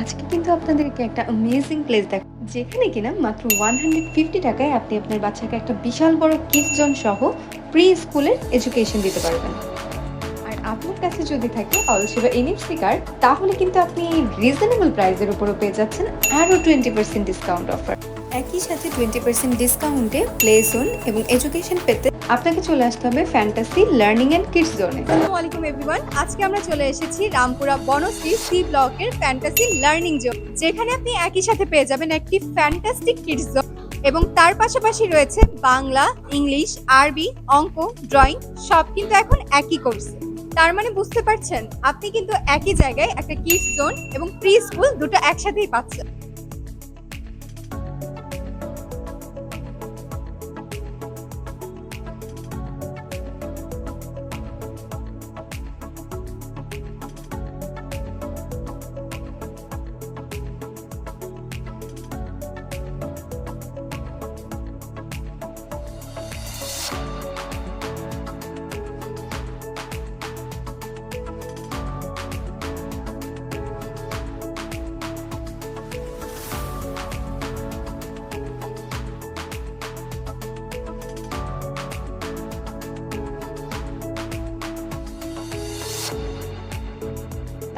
আজকে কিন্তু আপনাদেরকে একটা অ্যামেজিং প্লেস দেখাবো যেখানে কিনা মাত্র 150 টাকায় আপনি আপনার বাচ্চাকে একটা বিশাল বড় কিডস জোন সহ প্রি স্কুলের এডুকেশন দিতে পারবেন। আর আপনার কাছে যদি থাকে অলসেবা এনএফসি কার্ড, তাহলে কিন্তু আপনি এই রিজনেবল প্রাইসের উপরও পেয়ে যাচ্ছেন আরও 20% ডিসকাউন্ট অফার। একই সাথে 20% ডিসকাউন্টে প্লে জোন এবং এডুকেশন পেতে আপনাকে চলে আসতে হবে ফ্যান্টাসি লার্নিং অ্যান্ড কিডস জোনে। আসসালামু আলাইকুম এভরিওয়ান। আজকে আমরা চলে এসেছি রামপুরা বনশ্রী সি ব্লকের ফ্যান্টাসি লার্নিং জোন, যেখানে আপনি একই সাথে পেয়ে যাবেন একটি ফ্যান্টাস্টিক কিডস জোন এবং তার পাশাপাশি রয়েছে বাংলা, ইংলিশ, আরবি, অঙ্ক, ড্রয়িং সব কিন্তু এখন একই কোর্সে। তার মানে বুঝতে পারছেন, আপনি কিন্তু একই জায়গায় একটা কিডস জোন এবং প্রি স্কুল দুটো একসাথেই পাচ্ছেন।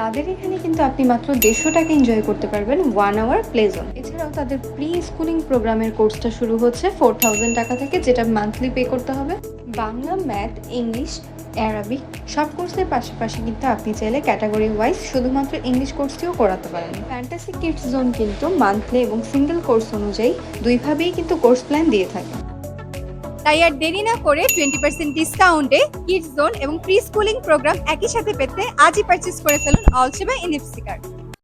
তাদের এখানে কিন্তু আপনি মাত্র 150 টাকা এনজয় করতে পারবেন 1 আওয়ার প্লে জোন। এছাড়াও তাদের প্রি স্কুলিং প্রোগ্রামের কোর্সটা শুরু হচ্ছে 4000 টাকা থেকে, যেটা মান্থলি পে করতে হবে। বাংলা, ম্যাথ, ইংলিশ, অ্যারাবিক সব কোর্সের পাশাপাশি কিন্তু আপনি চাইলে ক্যাটাগরি ওয়াইজ শুধুমাত্র ইংলিশ কোর্সটিও করাতে পারেন। ফ্যান্টাসি কিডস জোন কিন্তু মান্থলি এবং সিঙ্গেল কোর্স অনুযায়ী দুইভাবেই কিন্তু কোর্স প্ল্যান দিয়ে থাকে। তাই আর দেরি না করে 20% ডিসকাউন্টে কিডস জোন এবং প্রি স্কুলিং প্রোগ্রাম একই সাথে পেতে আজই পারচেজ করে ফেলুন অলসেবা এনএফসি কার্ড।